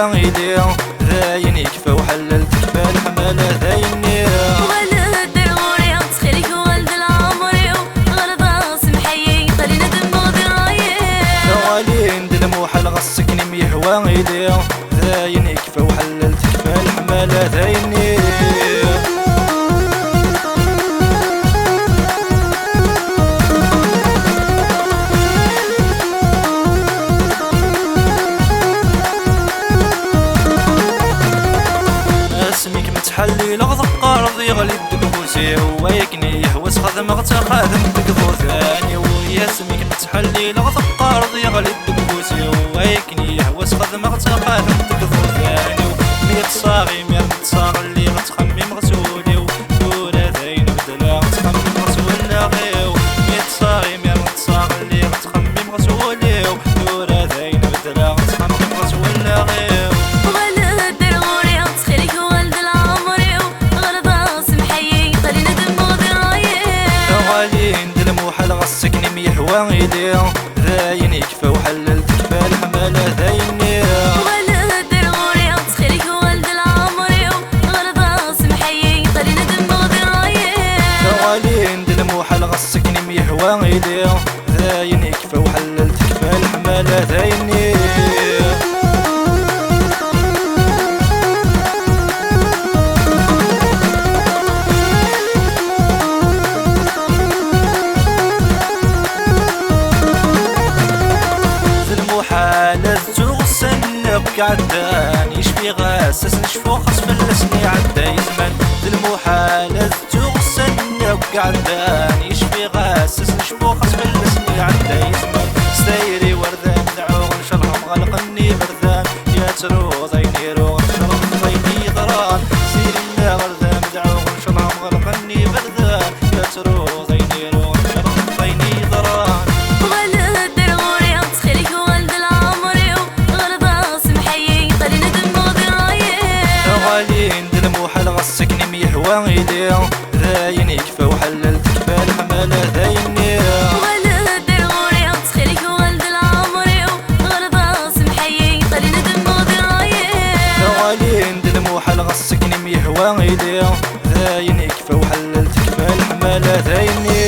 ويلي ذاين يكفى وحللتك بالحمالة ذايني ولد درغوري تخليك ولد العمري غلط سمحي خلينا دموع ذرايي غالي ندلم وحل غسكني ميهوى ويلي ذاين يكفى وحللتك بالحمالة ذايني حلي لغض قارض يغلي الدقوسي ويكني يهوس خدم غتخادم تقضو ثاني ويا سميك متحلي لغض قارض يغلي الدقوسي ويكني يهوس خدم غتخادم تقضو ثاني ميت صاغي ميت صاغ اللي غتخمم غسولي ولا ذاين بدلا غتخمم غسول غيو ميت صاغي ميت صاغ اللي غتخمم غسولي ولا ذاين بدلا غتخمم غسول غيو غسكني ميهوى ويلي ذاين يكفى وحللتك بالحمالة ذايني ولد درغوري تخليك ولد العمري غلط سمحي خلينا دموع ذرايي غالي ندلم وحل غسكني ميهوى ويلي ذاين يكفى وحللتك بالحمالة ذايني عدان يشفي غاسس نشفو خص فلسني عدا يزمن المحالة تغسل نبقى عدان يشفي غاسس نشفو خص فلسني عدا يزمن سيري وردان دعوغ نشرهم غلقني بردان يا تروضيني روغ نشرهم ضيني ضران سيري وردان دعوغ نشرهم غلقني بردان يا تروضيني روغ نشرهم ضيني ضران ندلم وحل غسكني ميهوى ويلي ذاين يكفى وحللتك بالحمالة ذايني ولد درغوري تخليك ولد العمري غلط سمحي خلينا دموع ذرايي غالي ندلم وحل غسكني ميهوى ويلي ذاين يكفى وحللتك بالحمالة ذايني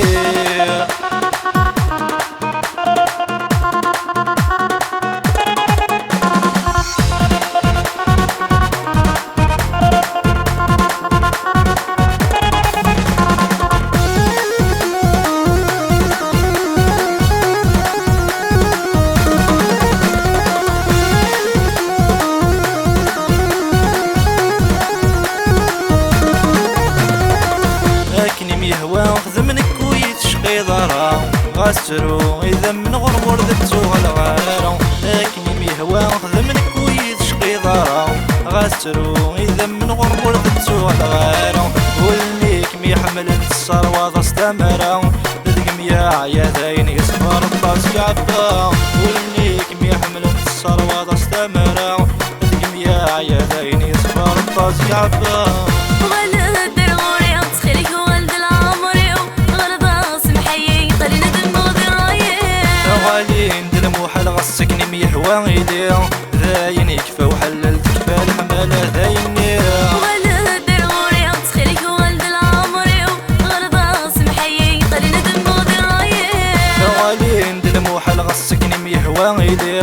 يهوى وخذمنك ويتشقي ضرا غاسرو إذا من غرمور ذبتو غالغارو لكن يهوى وخذمنك ويتشقي ضرا غاسرو إذا من غرمور ذبتو غالغارو والميك ميحمل الصروة استمرا تدقم يا ذاين يصبر الطاس يعبا والميك ميحمل الصروة استمرا تدقم يا ذاين يصبر الطاس يعبا ندلم وحل غسكني ميهوى ويلي ذاين يكفى وحللتك بالحمالة ذايني ولد درغوري تخليك ولد العمري غلط سمحي خلينا دموع ذرايي غالي ندلم وحل غسكني ميهوى ويلي